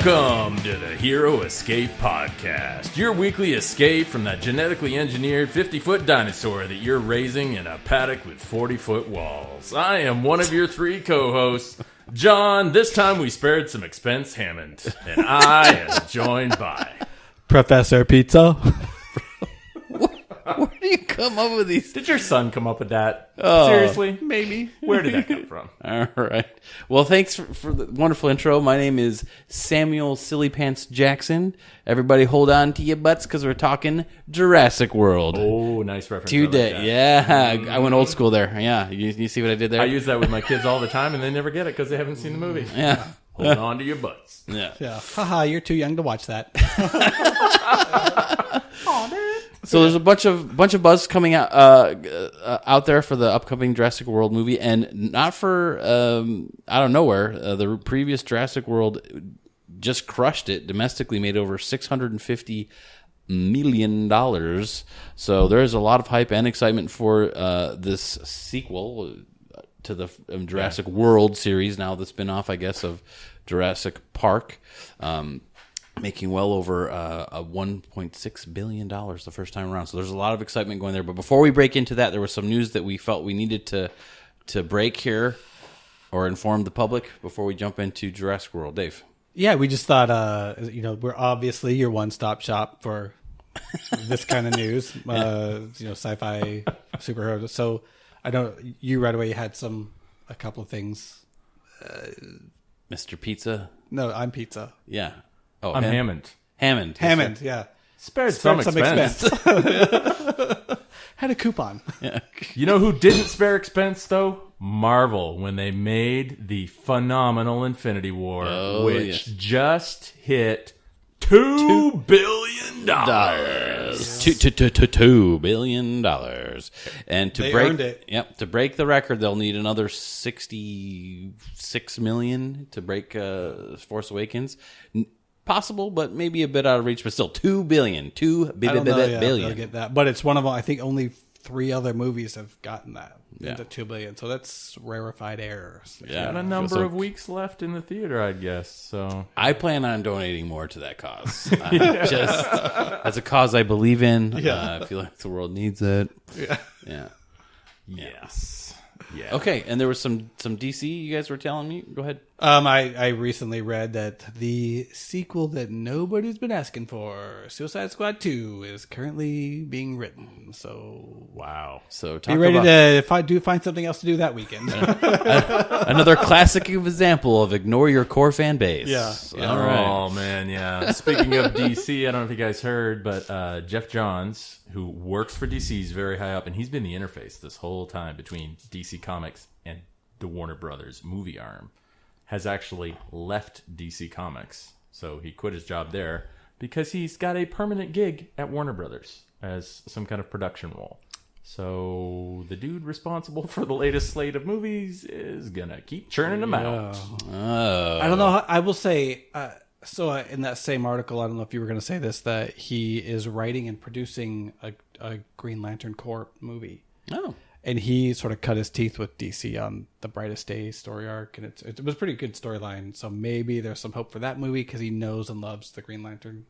Welcome to the Hero Escape Podcast, your weekly escape from that genetically engineered 50-foot dinosaur that you're raising in a paddock with 40-foot walls. I am one of your three co-hosts, John. This time we spared some expense, Hammond, and I am joined by... Professor Pizza. Where do you come up with these? Did your son come up with that? Oh, Seriously? Maybe. Where did that come from? All right. Well, thanks for the wonderful intro. My name is Samuel Silly Pants Jackson. Everybody hold on to your butts because we're talking Jurassic World. Oh, nice reference. Today. Yeah. I went old school there. Yeah. You see what I did there? I use that with my kids all the time, and they never get it because they haven't seen the movie. Yeah. Hold on to your butts. Yeah. Yeah. Haha, you're too young to watch that. So there's a bunch of buzz coming out out there for the upcoming Jurassic World movie, and not for out of nowhere. The previous Jurassic World just crushed it domestically, made over $650 million. So there is a lot of hype and excitement for this sequel to the Jurassic World series. Now the spinoff, I guess, of Jurassic Park. Making well over $1.6 billion the first time around. So there's a lot of excitement going there. But before we break into that, there was some news that we felt we needed to break here or inform the public before we jump into Jurassic World. Dave. Yeah, we just thought, we're obviously your one-stop shop for this kind of news, sci-fi superheroes. So I know you right away had a couple of things. Mr. Pizza? No, I'm Pizza. Yeah. Oh, I'm Hammond. Hammond. Yeah. Spared some expense. Had a coupon. Yeah. You know who didn't spare expense, though? Marvel, when they made the phenomenal Infinity War, which just hit $2 billion. $2 billion. And to They break earned it. Yep, to break the record, they'll need another 66 million to break Force Awakens. Possible, but maybe a bit out of reach, but still $2 billion. They'll get that. But it's one of them. I think only 3 other movies have gotten that. Yeah. Into $2 billion. So that's rarefied air. Yeah. Got a number of weeks left in the theater, I guess. So I plan on donating more to that cause. Just as a cause I believe in. Yeah. I feel like the world needs it. Yeah. yes. Yeah. Okay, and there was some DC you guys were telling me. Go ahead. I recently read that the sequel that nobody's been asking for, Suicide Squad 2, is currently being written. So Wow. So be ready to find something else to do that weekend. another classic example of ignore your core fan base. Yeah. All right. Oh, man, yeah. Speaking of DC, I don't know if you guys heard, but Jeff Johns, who works for DC, is very high up, and he's been the interface this whole time between DC Comics and the Warner Brothers movie arm, has actually left DC Comics. So he quit his job there because he's got a permanent gig at Warner Brothers as some kind of production role. So the dude responsible for the latest slate of movies is going to keep churning them out. Oh. I don't know. I will say, in that same article, I don't know if you were going to say this, that he is writing and producing a Green Lantern Corps movie. Oh. And he sort of cut his teeth with DC on the Brightest Day story arc, and it was a pretty good storyline. So maybe there's some hope for that movie because he knows and loves the Green Lantern.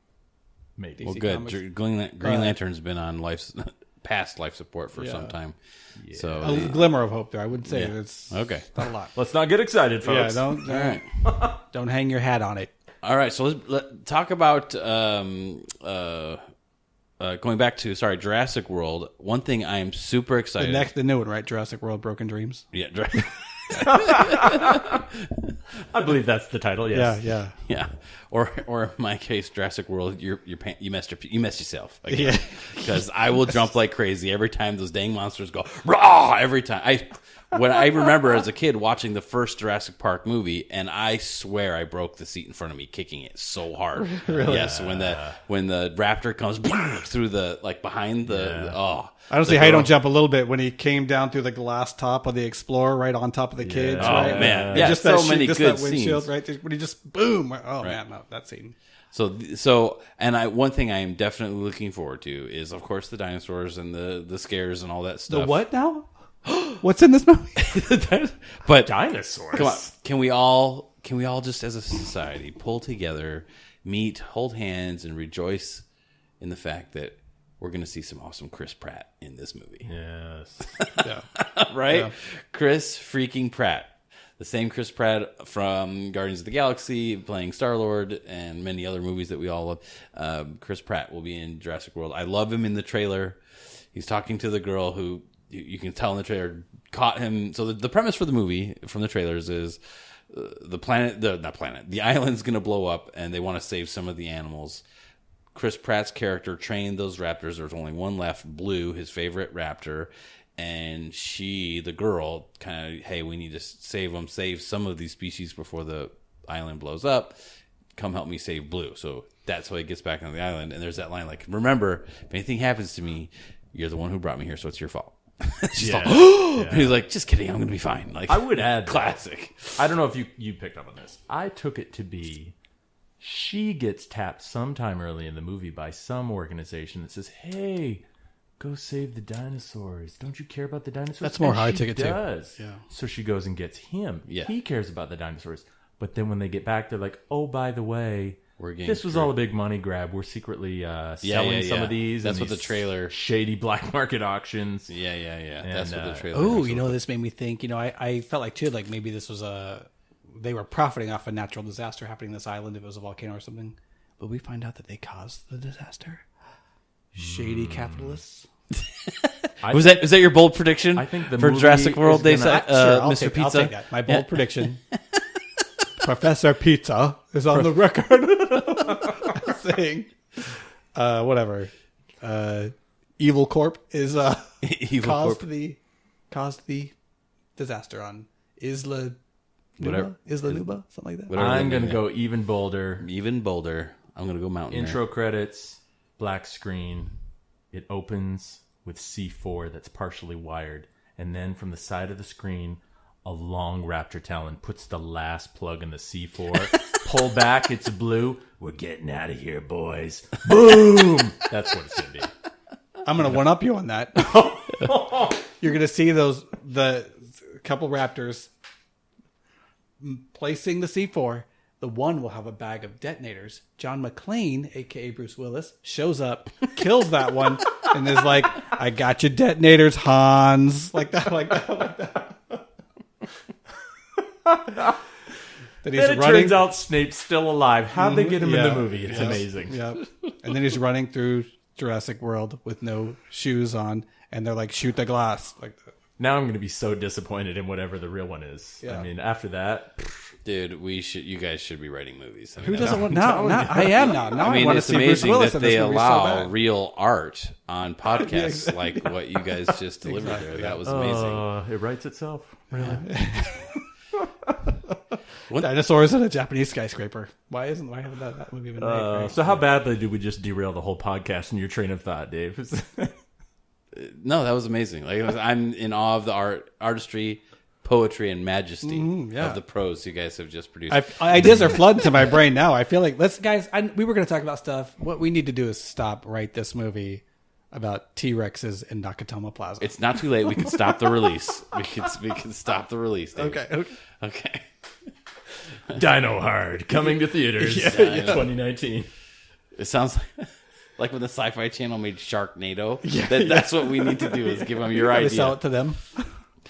Maybe. Well, good. Comics. Green Lantern's been on past life support for some time. Yeah. So A glimmer of hope there. I wouldn't say it's okay. Not a lot. Let's not get excited, folks. Yeah, don't hang your hat on it. All right, so let's talk about going back to Jurassic World. One thing I am super excited. The new one, right? Jurassic World: Broken Dreams. Yeah. I believe that's the title. Yes. Yeah. Or in my case, Jurassic World. You messed yourself. Again. Yeah. Because I will jump like crazy every time those dang monsters go raw. Every time when I remember as a kid watching the first Jurassic Park movie, and I swear I broke the seat in front of me, kicking it so hard. Really? Yes. When the raptor comes through behind the I don't see how you don't jump a little bit when he came down through the glass top of the Explorer right on top of the kids. Oh, right? man. Yeah, Just so many good that windshield, scenes. right? When he just boom. Oh, man, no, that scene. So, one thing I am definitely looking forward to is, of course, the dinosaurs and the scares and all that stuff. The what now? What's in this movie? But Dinosaurs. come on, can we all can we all just as a society pull together, meet, hold hands, and rejoice in the fact that we're going to see some awesome Chris Pratt in this movie. Yes. Yeah. Right? Yeah. Chris freaking Pratt. The same Chris Pratt from Guardians of the Galaxy, playing Star-Lord, and many other movies that we all love. Chris Pratt will be in Jurassic World. I love him in the trailer. He's talking to the girl who, you can tell in the trailer, caught him. So the premise for the movie, from the trailers, is the island's going to blow up, and they want to save some of the animals. Chris Pratt's character trained those raptors. There's only one left, Blue, his favorite raptor. And she, the girl, kind of, hey, we need to save some of these species before the island blows up. Come help me save Blue. So that's why he gets back on the island. And there's that line like, remember, if anything happens to me, you're the one who brought me here, so it's your fault. She's like, oh! Yeah. He's like, just kidding, I'm going to be fine. Like, I would add classic. I don't know if you picked up on this. I took it to be she gets tapped sometime early in the movie by some organization that says, hey, go save the dinosaurs. Don't you care about the dinosaurs? That's more and how I she took it does. too. Yeah. So she goes and gets him. Yeah. He cares about the dinosaurs. But then when they get back, they're like, oh, by the way, this was screwed. all a big money grab. We're secretly selling some of these. That's in what the these trailer. shady black market auctions. Yeah. And, That's what the trailer. Oh, this made me think. I felt like too, like maybe this was they were profiting off a natural disaster happening on this island if it was a volcano or something. But we find out that they caused the disaster. Shady capitalists. Is that your bold prediction? I think for Jurassic World, they said, I'll Mr. Pizza. I'll take that. My bold prediction. Professor Pizza is on the record saying, whatever. Evil Corp is Evil caused the disaster on Isla Whatever. Isla Nuba, something like that. Whatever I'm going to go even bolder. Even bolder. I'm going to go mountain. Intro credits, black screen. It opens with C4 that's partially wired. And then from the side of the screen, a long raptor talon puts the last plug in the C4. Pull back, it's blue. We're getting out of here, boys. Boom! That's what it's going to be. I'm going to one-up you on that. You're going to see the couple raptors placing the C4. The one will have a bag of detonators. John McClane, a.k.a. Bruce Willis, shows up, kills that one, and is like, I got your detonators, Hans. Like that. Then it turns out Snape's still alive. How'd they get him in the movie? It's Yes. amazing. Yep. And then he's running through Jurassic World with no shoes on, and they're like, shoot the glass. Like that. Now I'm going to be so disappointed in whatever the real one is. Yeah. I mean, after that... Dude, you guys should be writing movies. I mean, Who doesn't want now? I am now. Now I mean, want to it's see Bruce amazing Willis that in this they movie so allow bad. real art on podcasts exactly. like what you guys just delivered there. That was amazing. It writes itself. Really? Dinosaurs in a Japanese skyscraper. Why haven't that movie been made? Right? So how badly did we just derail the whole podcast in your train of thought, Dave? No, that was amazing. I'm in awe of the artistry, poetry, and majesty yeah. of the prose you guys have just produced. Ideas are flooding to my brain now. I feel like we were going to talk about stuff. What we need to do is write this movie about T-Rexes in Nakatomi Plaza. It's not too late. We can stop the release. We can stop the release. Dave. Okay. Dino Hard coming to theaters in 2019. It sounds like when the Sci-Fi Channel made Sharknado. That's what we need to do is give them your idea. Sell it to them.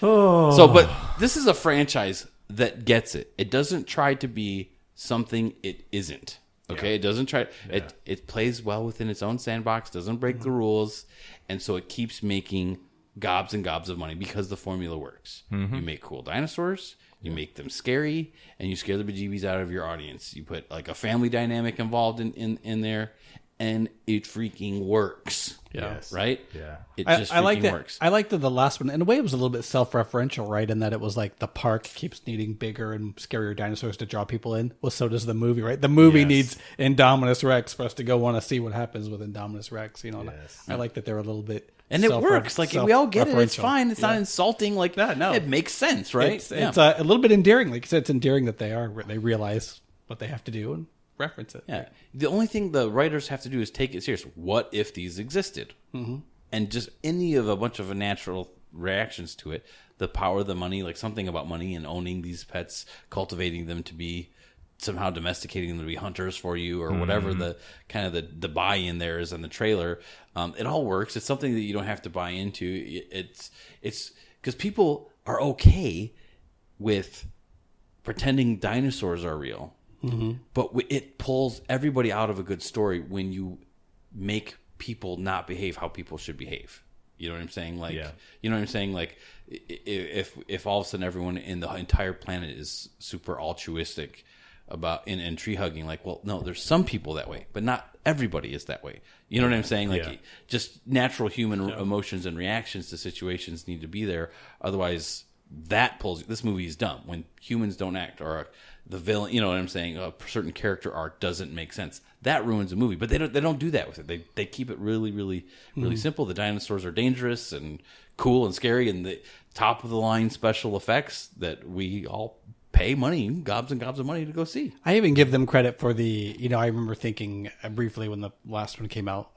So, but this is a franchise that gets it. It doesn't try to be something it isn't. Okay, It doesn't try. It plays well within its own sandbox. Doesn't break the rules, and so it keeps making gobs and gobs of money because the formula works. You make cool dinosaurs. You make them scary, and you scare the bejeebies out of your audience. You put like a family dynamic involved in there, and it freaking works. Yes. Right? Yeah. It just freaking works. I liked the last one. In a way, it was a little bit self-referential, right? In that it was like the park keeps needing bigger and scarier dinosaurs to draw people in. Well, so does the movie, right? The movie needs Indominus Rex for us to go want to see what happens with Indominus Rex. You know, Yes. I like that they're a little bit. And it works. Like, we all get it. It's fine. It's not insulting. Like, no. It makes sense, right? It's a little bit endearing. Like you said, it's endearing that they realize what they have to do and reference it. Yeah. The only thing the writers have to do is take it serious. What if these existed? Mm-hmm. And just any of a bunch of natural reactions to it, the power, the money, like something about money and owning these pets, cultivating them to be somehow domesticating them to be hunters for you, or whatever the kind of the buy-in there is in the trailer. It all works. It's something that you don't have to buy into. It's because people are okay with pretending dinosaurs are real, but it pulls everybody out of a good story when you make people not behave how people should behave. You know what I'm saying? Like, you know what I'm saying? Like, if all of a sudden everyone in the entire planet is super altruistic about and tree hugging, like, well, no, there's some people that way, but not everybody is that way. You know what I'm saying? Like, just natural human emotions and reactions to situations need to be there. Otherwise, that pulls. This movie is dumb when humans don't act, or the villain. You know what I'm saying? A certain character arc doesn't make sense. That ruins a movie. But they don't do that with it. They keep it really, really, really simple. The dinosaurs are dangerous and cool and scary, and the top of the line special effects that we all pay money, gobs and gobs of money to go see. I even give them credit for the, I remember thinking briefly when the last one came out,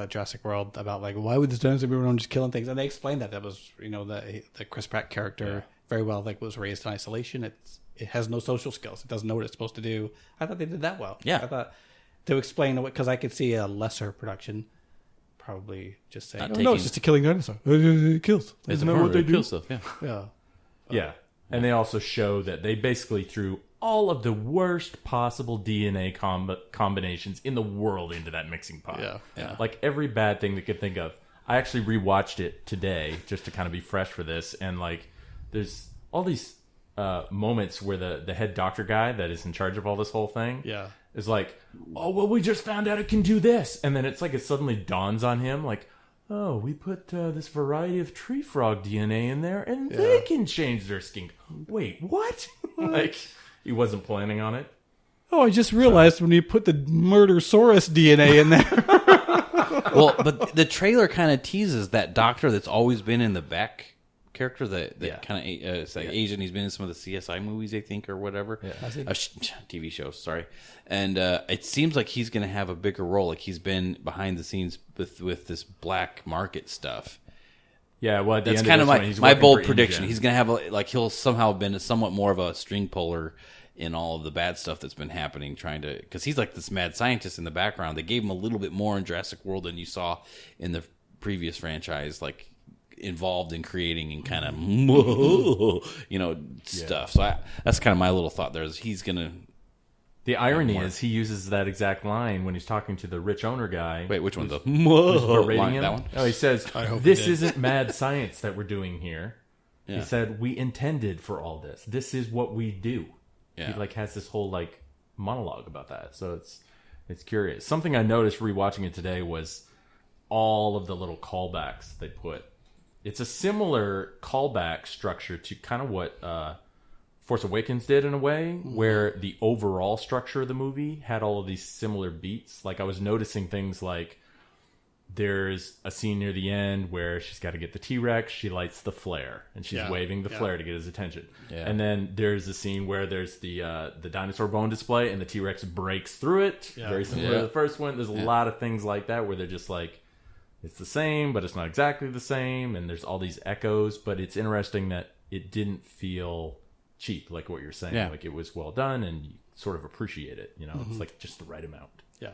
Jurassic World, about like, why would this dinosaur be around just killing things? And they explained that was, the Chris Pratt character very well, like, was raised in isolation. It has no social skills. It doesn't know what it's supposed to do. I thought they did that well. Yeah. I thought to explain it, because I could see a lesser production probably just saying, no, it's just a killing dinosaur. It kills. It's what they do. Stuff, Yeah. Yeah. And they also show that they basically threw all of the worst possible DNA combinations in the world into that mixing pot. Yeah. Like every bad thing they could think of. I actually rewatched it today just to kind of be fresh for this. And like, there's all these moments where the head doctor guy that is in charge of all this whole thing is like, oh, well, we just found out it can do this. And then it's like it suddenly dawns on him like, oh, we put this variety of tree frog DNA in there, and they can change their skin. Wait, what? Like, he wasn't planning on it. Oh, I just realized when you put the Murdersaurus DNA in there. Well, but the trailer kind of teases that doctor that's always been in the back character, that kind of it's like Asian. He's been in some of the CSI movies, I think, or whatever. TV shows, sorry. And it seems like he's going to have a bigger role. Like he's been behind the scenes with this black market stuff. Yeah, well, at the that's end kind of of this my one, bold prediction. He's going to have he'll somehow been somewhat more of a string puller in all of the bad stuff that's been happening, because he's like this mad scientist in the background. They gave him a little bit more in Jurassic World than you saw in the previous franchise, like involved in creating and kind of stuff. So that's kind of my little thought there. Is he's gonna. The irony is he uses that exact line when he's talking to the rich owner guy. Wait, which one? The berating him? That one? Oh, he says, "This isn't mad science that we're doing here." Yeah. He said, "We intended for all this. This is what we do." Yeah. He like has this whole like monologue about that. So it's curious. Something I noticed rewatching it today was all of the little callbacks they put. It's a similar callback structure to kind of what Force Awakens did in a way, where the overall structure of the movie had all of these similar beats. Like I was noticing things like there's a scene near the end where she's got to get the T-Rex. She lights the flare and she's waving the flare to get his attention. Yeah. And then there's a scene where there's the dinosaur bone display and the T-Rex breaks through it. Yeah. Very similar to the first one. There's a lot of things like that where they're just like, it's the same, but it's not exactly the same. And there's all these echoes, but it's interesting that it didn't feel cheap, like what you're saying. Yeah. Like it was well done and you sort of appreciate it. It's like just the right amount. Yeah.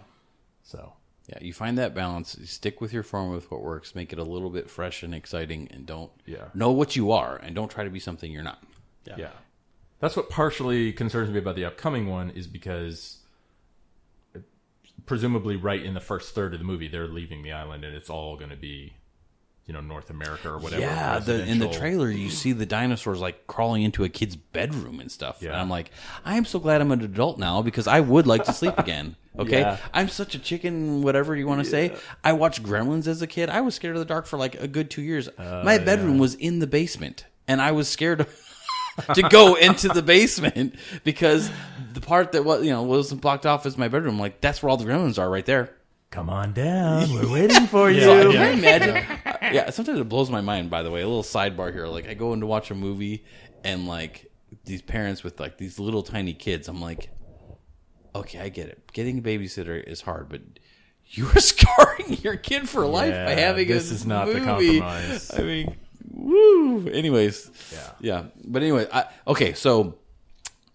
So... yeah, you find that balance. You stick with your form with what works. Make it a little bit fresh and exciting, and don't know what you are, and don't try to be something you're not. Yeah. That's what partially concerns me about the upcoming one, is because presumably right in the first third of the movie, they're leaving the island, and it's all going to be, North America or whatever. Yeah, in the trailer, you see the dinosaurs like crawling into a kid's bedroom and stuff. Yeah. And I'm like, I am so glad I'm an adult now, because I would like to sleep again. Okay, I'm such a chicken, whatever you want to say. I watched Gremlins as a kid. I was scared of the dark for like a good 2 years. My bedroom was in the basement, and I was scared to go into the basement because the part that wasn't blocked off as my bedroom. Like, that's where all the Gremlins are, right there. Come on down, we're waiting for you. So, can you imagine? Yeah, sometimes it blows my mind. By the way, a little sidebar here. Like, I go in to watch a movie, and like these parents with like these little tiny kids. I'm like, okay, I get it. Getting a babysitter is hard, but you are scarring your kid for life by having this is not movie. The compromise. I mean, woo. Anyways, yeah. But anyway, okay. So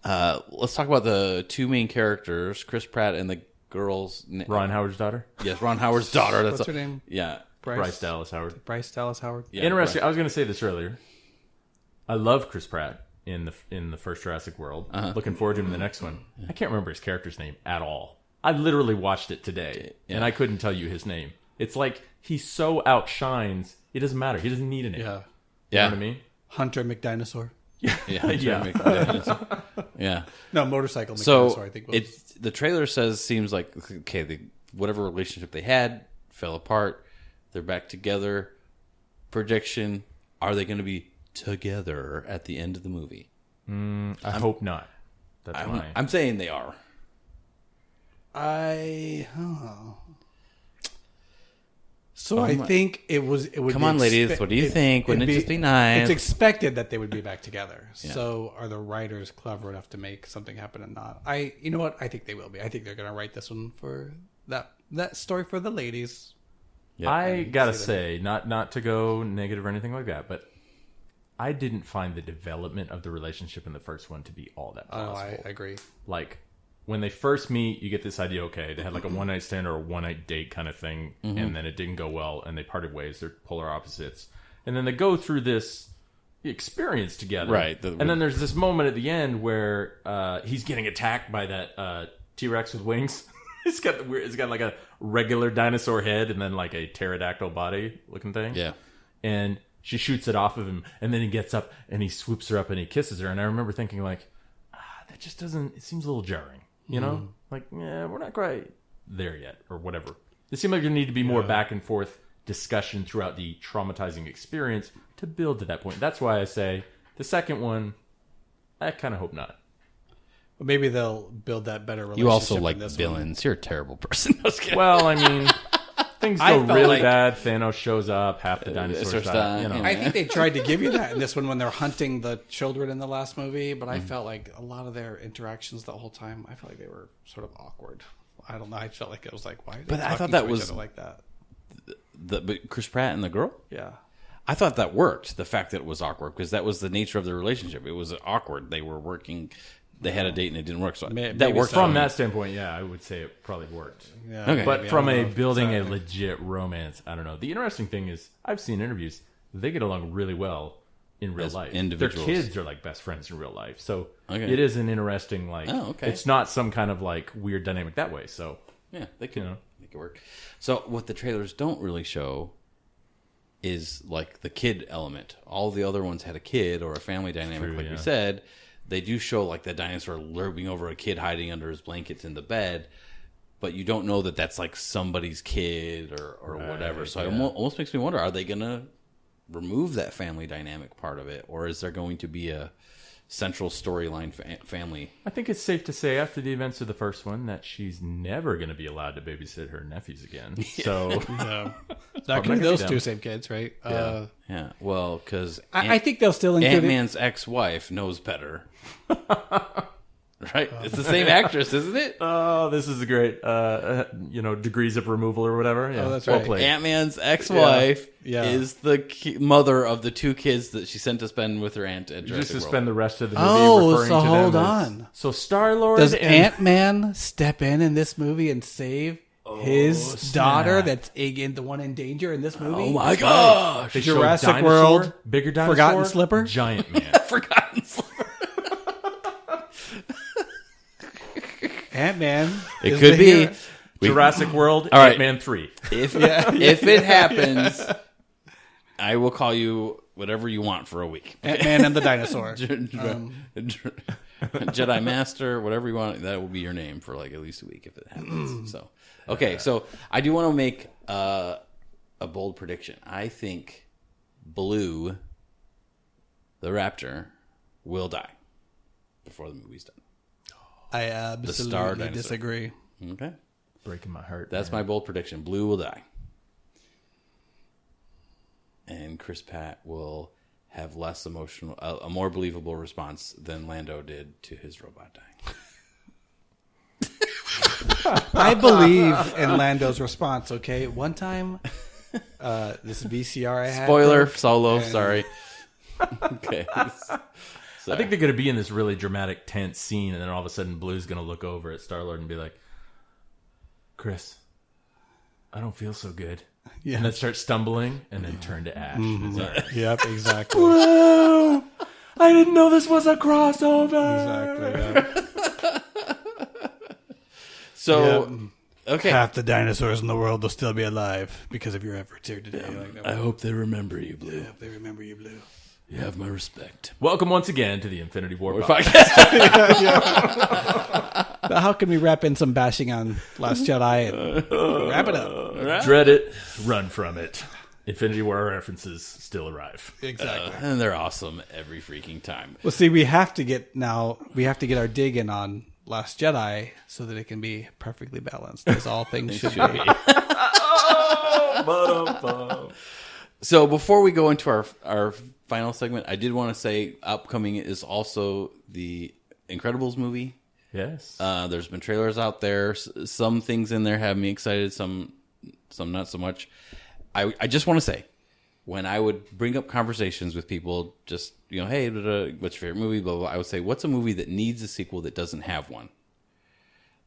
Let's talk about the two main characters, Chris Pratt and the girl's Ron Howard's daughter. Yes, Ron Howard's daughter. What's her name? Yeah. Bryce Dallas Howard. Bryce Dallas Howard. Yeah, Interesting. right. I was going to say this earlier. I love Chris Pratt in the first Jurassic World. Looking forward to him in the next one. I can't remember his character's name at all. I literally watched it today, and I couldn't tell you his name. It's like he so outshines. It doesn't matter. He doesn't need a name. Yeah. You know what I mean? Hunter McDinosaur. Yeah. Yeah. Yeah. No, motorcycle So McDinosaur, I think. the trailer seems like, okay, whatever relationship they had fell apart. They're back together. Prediction: are they going to be together at the end of the movie? I hope not. That's why. I'm saying they are. So I think it would. Come be on, ladies. What do you think? Wouldn't it just be nice? It's expected that they would be back together. Yeah. So are the writers clever enough to make something happen and not? You know what? I think they will be. I think they're going to write this one for that story for the ladies. Yeah. I gotta say, not to go negative or anything like that, but I didn't find the development of the relationship in the first one to be all that plausible. I agree. Like, when they first meet, you get this idea, okay, they had like a one-night stand or a one-night date kind of thing, and then it didn't go well, and they parted ways. They're polar opposites. And then they go through this experience together. Right. And then there's this moment at the end where he's getting attacked by that T-Rex with wings. It's got like a regular dinosaur head and then like a pterodactyl body looking thing. Yeah. And she shoots it off of him, and then he gets up and he swoops her up and he kisses her. And I remember thinking like, that just doesn't, it seems a little jarring. You know, like, yeah, we're not quite there yet, or whatever. It seemed like there needed to be more back and forth discussion throughout the traumatizing experience to build to that point. That's why I say the second one, I kind of hope not. Well, maybe they'll build that better relationship. You also like this villains. You're a terrible person. Well, I mean, things I go felt really like- bad. Thanos shows up, half the dinosaurs die. You know. I think they tried to give you that in this one when they're hunting the children in the last movie, but I felt like a lot of their interactions the whole time, I felt like they were sort of awkward. I don't know. I felt like it was like, why? Are they But I talking thought that to each was- other like that. But Chris Pratt and the girl? Yeah. I thought that worked, the fact that it was awkward, because that was the nature of the relationship. It was awkward. They were working, they had a date and it didn't work. So Maybe that worked From for me. that standpoint, yeah, I would say it probably worked. Yeah. Okay. But maybe, from I don't a know. building a Sorry. legit romance, I don't know. The interesting thing is, I've seen interviews; they get along really well in real As life. individuals. Their kids are like best friends in real life, so Okay. it is an interesting like. Oh, okay. It's not some kind of like weird dynamic that way. So Yeah, they could You know. make it work. So what the trailers don't really show is like the kid element. All the other ones had a kid or a family dynamic, true, like yeah. we said. They do show like the dinosaur lurking over a kid hiding under his blankets in the bed, but you don't know that that's like somebody's kid or whatever. So it almost makes me wonder: are they gonna remove that family dynamic part of it, or is there going to be a central storyline family? I think it's safe to say after the events of the first one that she's never going to be allowed to babysit her nephews again. So No. Not Probably going to those them. two same kids, right? Yeah. Yeah, well, because I think they'll still include it. Ant-Man's ex-wife knows better. Right? It's the same actress, isn't it? oh, this is a great degrees of removal or whatever. Yeah, that's well right. played. Ant-Man's ex-wife Yeah. is the mother of the two kids that she sent to spend with her aunt at Just Jurassic to World. spend the rest of the movie Oh, referring so to hold them on. So Star-Lord Does and Ant-Man step in this movie and save his snap. daughter that's the one in danger in this movie? Oh my gosh! They show Jurassic dinosaur, World, bigger dinosaur, Forgotten Slipper? giant man. Forgotten Slipper. Ant-Man. It is could the be. hero. Jurassic World, All right. Ant-Man 3. If it happens, I will call you whatever you want for a week. Ant-Man and the dinosaur. Jedi Master, whatever you want, that will be your name for like at least a week if it happens. So, okay, so I do want to make a bold prediction. I think Blue, the raptor, will die before the movie's done. I star absolutely dinosaur. disagree. Okay, Breaking my heart. that's my bold prediction. Blue will die, and Chris Pratt will have less emotional, a more believable response than Lando did to his robot dying. I believe in Lando's response, okay? One time, this VCR I had. Spoiler, broke, Solo. and- Sorry. Okay. I think they're going to be in this really dramatic, tense scene, and then all of a sudden Blue's going to look over at Star-Lord and be like, Chris, I don't feel so good. Yeah. And then start stumbling and then turn to ash. Yep, exactly. Blue! I didn't know this was a crossover! Exactly. Yeah. So, okay. Half the dinosaurs in the world will still be alive because of your efforts here today. I hope they remember you, Blue. I hope they remember you, Blue. You have my respect. Welcome once again to the Infinity War Or podcast. Now, how can we wrap in some bashing on Last Jedi and wrap it up? Dread it, run from it. Infinity War references still arrive. Exactly. And they're awesome every freaking time. Well, see, we have to get our dig in on Last Jedi so that it can be perfectly balanced, as all things should be. So before we go into our final segment, I did want to say upcoming is also the Incredibles movie. Yes. There's been trailers out there. Some things in there have me excited, some not so much. I just want to say, when I would bring up conversations with people, just, hey, what's your favorite movie, blah, blah, blah, I would say, what's a movie that needs a sequel that doesn't have one?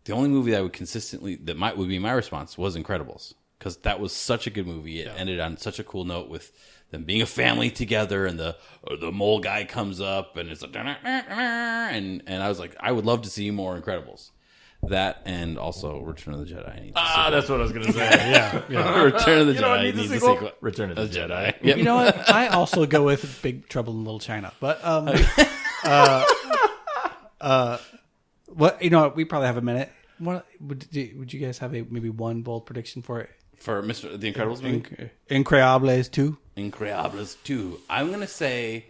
The only movie that would be my response was Incredibles, because that was such a good movie. It ended on such a cool note with them being a family together, and the mole guy comes up, and it's like, and I was like, I would love to see more Incredibles. That and also Return of the Jedi. That's what I was going to say. Yeah. Return of the You know what Jedi needs needs a a sequel? sequel. Return of the Jedi. Yep. You know what? I also go with Big Trouble in Little China. But what? You know what? We probably have a minute. What would you guys have maybe one bold prediction for it? For the Incredibles movie? Increables 2. Incredibles 2. I'm going to say,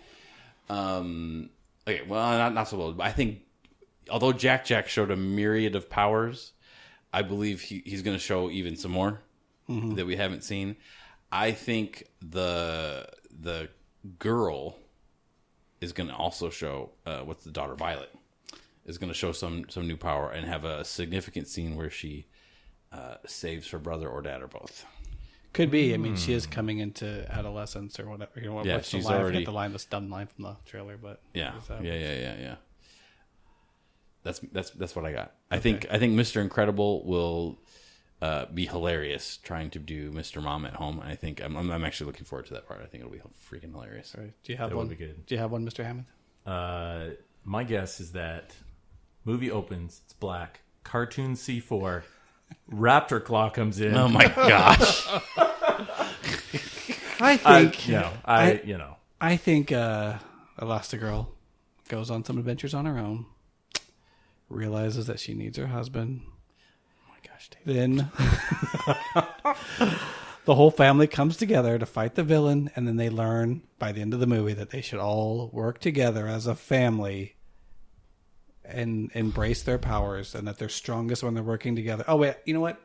okay, well, not so bold, but I think, although Jack showed a myriad of powers, I believe he's going to show even some more that we haven't seen. I think the girl is going to also show, what's the daughter, Violet, is going to show some new power and have a significant scene where she saves her brother or dad or both. Could be. I mean, she is coming into adolescence or whatever. Yeah, what's the she's line? I already- forget the line, the dumb line from the trailer, but Yeah. it was, Yeah. That's what I got. I think Mr. Incredible will be hilarious trying to do Mr. Mom at home. I think I'm actually looking forward to that part. I think it'll be freaking hilarious. Sorry. Do you have That one? would be good. Do you have one, Mr. Hammond? My guess is that movie opens, it's black, cartoon C4, Raptor Claw comes in. Oh my gosh! I think. I I think Elastigirl goes on some adventures on her own, realizes that she needs her husband. Oh my gosh! David. Then the whole family comes together to fight the villain, and then they learn by the end of the movie that they should all work together as a family and embrace their powers, and that they're strongest when they're working together. Oh wait, you know what?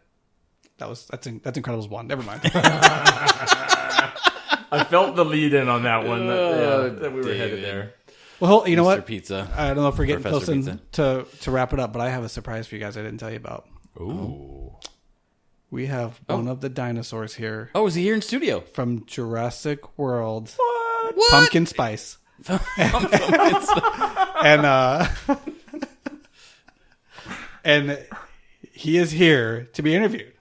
That's Incredibles 1. Never mind. I felt the lead in on that one that we were David. headed there. Well, you know Mr. what? Pizza. I don't know if we're getting Professor close to wrap it up, but I have a surprise for you guys I didn't tell you about. Ooh. We have one of the dinosaurs here Oh, is he here in studio? from Jurassic World. What? Pumpkin Spice. And he is here to be interviewed.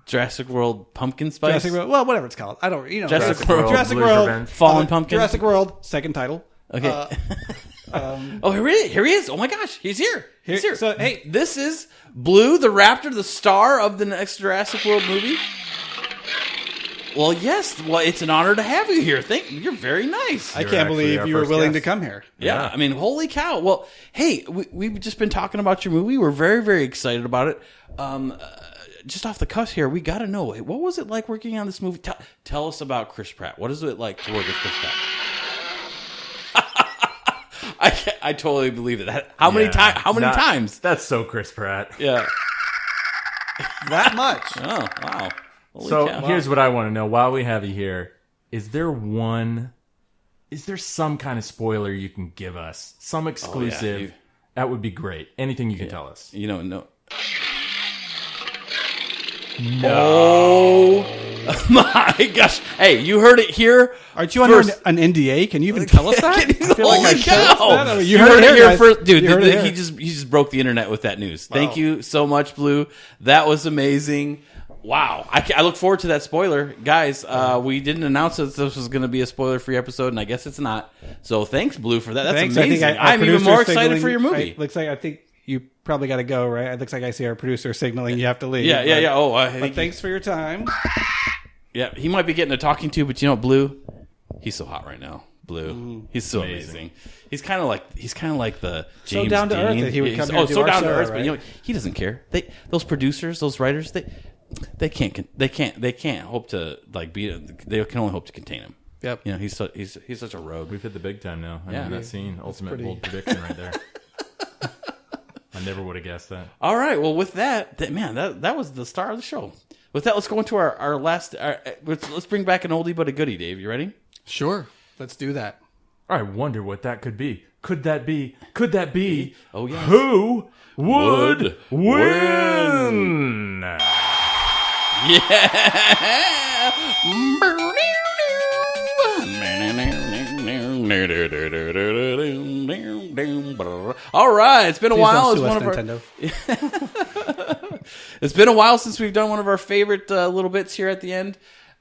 Jurassic World Pumpkin Spice. Jurassic World, well, whatever it's called. I don't, Jurassic World, Jurassic Blue's World, Revenge. Fallen Pumpkin. Jurassic World, second title. Okay. Oh, here he is. Oh my gosh, he's here. He's here. So, hey, This is Blue, the raptor, the star of the next Jurassic World movie. Well, yes. Well, it's an honor to have you here. You're very nice. I You're can't actually believe our you were first willing guest. to come here. Yeah, I mean, holy cow. Well, hey, we've just been talking about your movie. We're very, very excited about it. Just off the cuff here, we got to know, what was it like working on this movie? Tell us about Chris Pratt. What is it like to work with Chris Pratt? I totally believe it. How many times? That's so Chris Pratt. Yeah. That much. Oh, wow. Holy So cow. here's what I want to know while we have you here. Is there some kind of spoiler you can give us? Some exclusive? That would be great. Anything you can tell us. No. No. My gosh! Hey, you heard it here. Aren't you under first. an NDA? Can you even tell us that? Holy cow! I mean, You heard it here guys. first, dude. You heard it He here. just broke the internet with that news. Thank Wow. you so much, Blue. That was amazing. Wow, I look forward to that spoiler, guys. We didn't announce that this was going to be a spoiler-free episode, and I guess it's not. So thanks, Blue, for that. That's Thanks. amazing. I think our I'm even producer's more excited signaling- for your movie. I think you probably got to go, right? It looks like I see our producer signaling you have to leave. Yeah. Oh, But thanks for your time. yeah. He might be getting a talking to, but you know, what, Blue, he's so hot right now. Blue, he's so amazing. He's kind of like the James down to earth Dean. that he would Yeah, come he's- here and do so our down to show, earth. But right? you know, he doesn't care. Those producers, those writers, they can't hope to like beat. They can only hope to contain him. Yep. You know, he's such a rogue. We've hit the big time now. I Yeah. mean, that scene, ultimate pretty- bold prediction right there. I never would have guessed that. All right. Well, with that was the star of the show. With that, let's go into our last. Let's bring back an oldie but a goodie. Dave, you ready? Sure. Let's do that. I wonder what that could be. Could that be? Oh, yes. Who would Would win? All right, it's been a Please while. don't It's sue us, one of Nintendo. It's been a while since we've done one of our favorite little bits here at the end.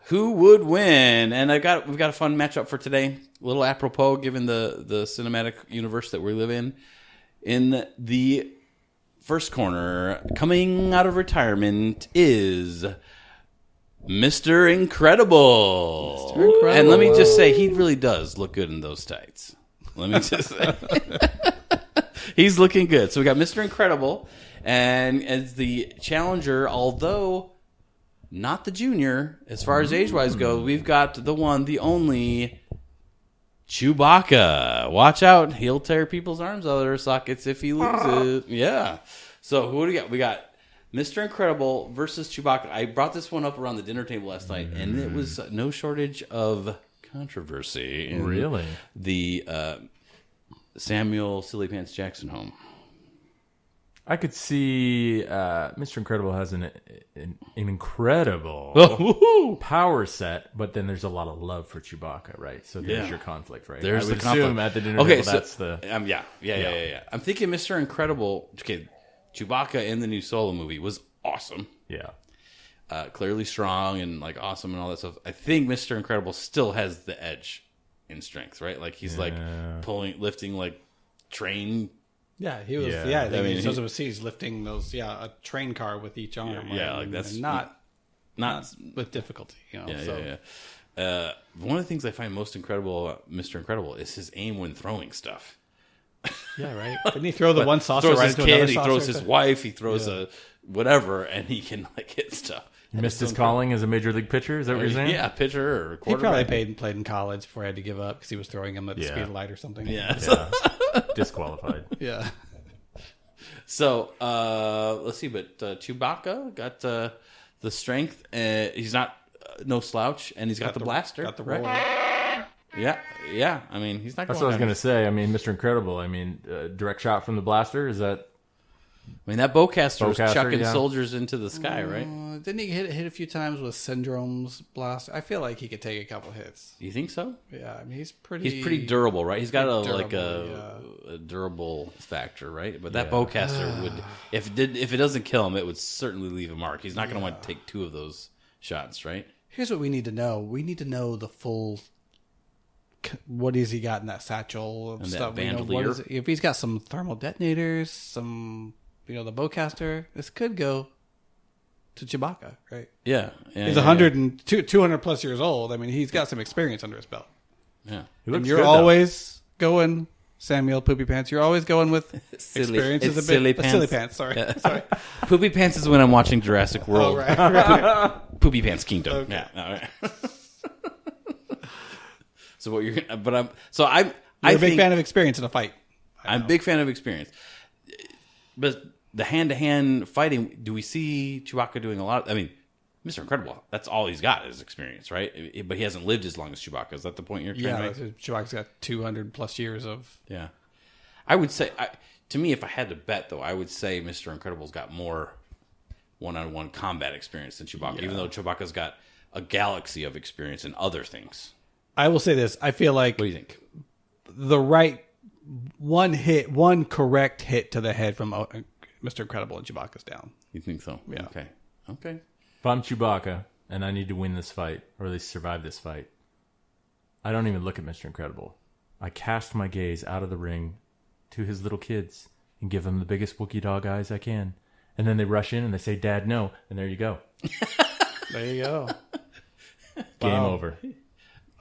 Who would win? And we've got a fun matchup for today. A little apropos, given the cinematic universe that we live in. In the first corner, coming out of retirement, is Mr. Incredible. Mr. Incredible. And let me just say, he really does look good in those tights. Let me just say. He's looking good. So we got Mr. Incredible. And as the challenger, although not the junior, as far as age-wise goes, we've got the one, the only Chewbacca. Watch out. He'll tear people's arms out of their sockets if he loses. Yeah. So who do we got? We got Mr. Incredible versus Chewbacca. I brought this one up around the dinner table last night, and it was no shortage of controversy in Really? the Samuel Silly Pants Jackson home. I could see Mr. Incredible has an incredible power set, but then there's a lot of love for Chewbacca, right? So there's Yeah. your conflict, right? There's I the would conflict. assume at the dinner Okay, table so that's the... Yeah. I'm thinking Mr. Incredible. Okay, Chewbacca in the new Solo movie was awesome. Yeah. Clearly strong and like awesome and all that stuff. I think Mr. Incredible still has the edge in strength, right? Like he's like lifting like train. Yeah, he was. Yeah. Yeah, I think I mean, he shows him he's lifting those. Yeah, a train car with each arm. Yeah, right? like that's And not not. with difficulty. You know, Yeah, so. yeah. One of the things I find most incredible about Mr. Incredible is his aim when throwing stuff. Yeah, right. Didn't he throw the one saucer Throws right his into kid, another he saucer? throws his wife, he throws a whatever, and he can like hit stuff. Missed his calling as a major league pitcher? Is that what you're saying? Yeah, pitcher or He quarterback. probably played in college before he had to give up because he was throwing him at the Yeah. speed of light or something. Yeah. Yeah. Disqualified. Yeah. So let's see, but Chewbacca got the strength. He's not no slouch, and he's got the blaster. Got the right? roller. Yeah. I mean, he's not. That's going what I was down. going to say. I mean, Mr. Incredible. I mean, direct shot from the blaster. Is that... I mean, that bowcaster was Bowcaster, chucking yeah. soldiers into the sky, right? Didn't he hit a few times with Syndrome's blaster? I feel like he could take a couple hits. You think so? Yeah, I mean he's pretty. He's pretty durable, right? He's got Pretty a durable factor, right? But that bowcaster would, if it doesn't kill him, it would certainly leave a mark. He's not going to want to take two of those shots, right? Here's what we need to know. We need to know the full. What has he got in that satchel and that stuff? You know, what bandolier? is it? If he's got some thermal detonators, some the bowcaster, this could go to Chewbacca, right? Yeah, He's 200 plus years old. I mean, he's got some experience under his belt. Yeah. He looks And you're good, though. always going, Samuel Poopy Pants. You're always going with Silly- experience is it's a bit silly pants. silly pants. Sorry, sorry. Poopy Pants is when I'm watching Jurassic World. Oh, right. Poopy Pants Kingdom. Okay. Yeah. All right. So what you're gonna? But I'm You're a a big fan of experience in a fight. I'm a big fan of experience. But the hand-to-hand fighting, do we see Chewbacca doing a lot? I mean, Mr. Incredible, that's all he's got is experience, right? But he hasn't lived as long as Chewbacca. Is that the point you're trying to make? Chewbacca's got 200 plus years of. Yeah. I would say, to me, if I had to bet, though, I would say Mr. Incredible's got more one-on-one combat experience than Chewbacca, even though Chewbacca's got a galaxy of experience in other things. I will say this. I feel like What do you think? the right one correct hit to the head from Mr. Incredible and Chewbacca's down. You think so? Yeah. Okay. If I'm Chewbacca and I need to win this fight, or at least survive this fight, I don't even look at Mr. Incredible. I cast my gaze out of the ring to his little kids and give them the biggest Wookiee dog eyes I can. And then they rush in and they say, Dad, no. And there you go. There you go. Game over.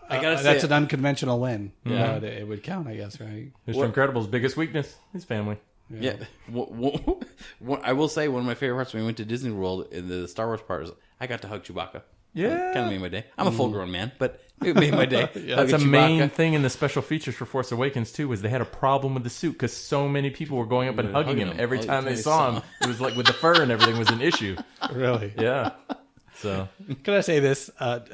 I gotta say, that's an unconventional win. Yeah. It would count, I guess, right? Mr. Incredible's biggest weakness, his family. Yeah. I will say one of my favorite parts when we went to Disney World in the Star Wars part is I got to hug Chewbacca. Yeah. Kind of made my day. I'm a full-grown man, but it made my day. That's a main thing in the special features for Force Awakens, too, was they had a problem with the suit because so many people were going up and hugging him every time they saw him. It was like with the fur and everything was an issue. Really? Yeah. So, Can I say this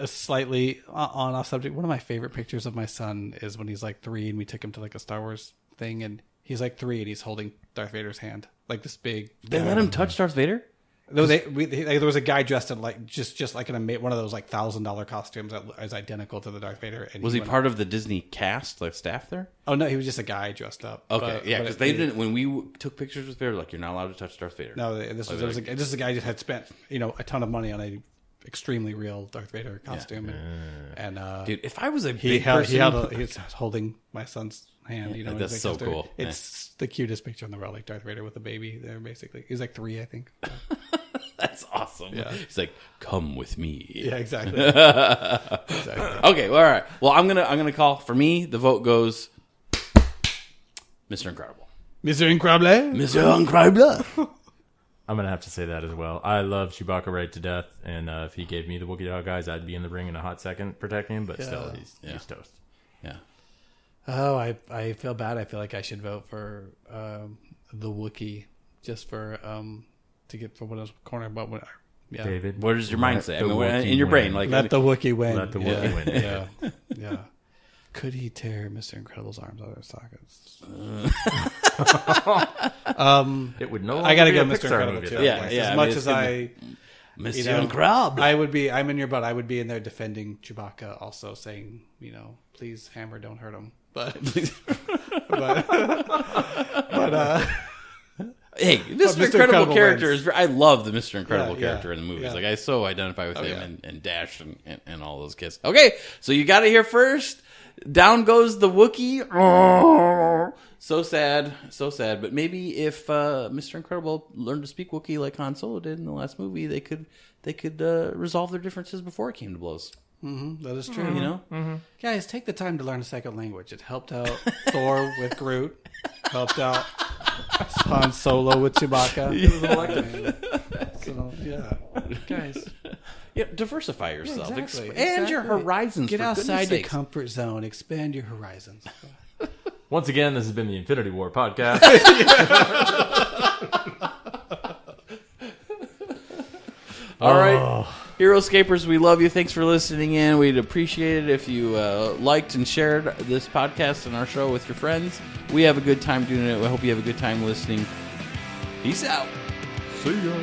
slightly on off subject? One of my favorite pictures of my son is when he's like 3 and we took him to like a Star Wars thing and he's like 3 and he's holding Darth Vader's hand. Like this big... They let him touch Darth Vader? No, there was a guy dressed in like just like one of those like $1,000 costumes that is identical to the Darth Vader. And Was he part of the Disney cast, like staff there? Oh no, he was just a guy dressed up. Okay, yeah, because they didn't. When we took pictures with Vader, like you're not allowed to touch Darth Vader. No, this is a guy who had spent a ton of money on a extremely real Darth Vader costume, and dude, if I was a he big person, he's holding my son's hand. that's so cool. It's the cutest picture in the world, like Darth Vader with a baby there. Basically, he's like 3, I think. that's awesome. Yeah. He's like, "Come with me." Yeah, exactly. Exactly. Okay, well, all right. Well, I'm gonna call for me. The vote goes, Mr. Incredible. Mr. Incredible. Mr. Incredible. I'm going to have to say that as well. I love Chewbacca right to death, and if he gave me the Wookiee dog eyes, I'd be in the ring in a hot second protecting him, but still, he's toast. Yeah. Oh, I feel bad. I feel like I should vote for the Wookiee just for to get for what I was corner. But what? Yeah. David, What does your mind say? I mean, Wookiee in your brain, win. like Let the Wookiee win. Let the Wookiee win. Yeah, yeah. Could he tear Mr. Incredible's arms out of his sockets? It would no longer I gotta be go a Mr. Pixar Incredible movie. too. Yeah, Like, yeah, I As mean, much it's as gonna I, Mr. Incredible. I would be. I'm in your butt. I would be in there defending Chewbacca, also saying, please, Hammer, don't hurt him. But, Hey, Mr. Incredible Incredible character wins. is. I love the Mr. Incredible Yeah, character in the movies. yeah. Like I so identify with him yeah. and Dash and all those kids. Okay, so you got to hear first. Down goes the Wookiee. So sad, so sad. But maybe if Mr. Incredible learned to speak Wookiee like Han Solo did in the last movie, they could resolve their differences before it came to blows. that is true. You know. Guys, take the time to learn a second language. It helped out Thor with Groot. Helped out Han Solo with Chewbacca. So, yeah. Guys. Yeah, diversify yourself. Yeah, exactly, Expand your exactly. horizons. Get for outside goodness your sakes. comfort zone. Expand your horizons. Once again, this has been the Infinity War podcast. All right. Heroescapers, we love you. Thanks for listening in. We'd appreciate it if you liked and shared this podcast and our show with your friends. We have a good time doing it. We hope you have a good time listening. Peace out. See ya.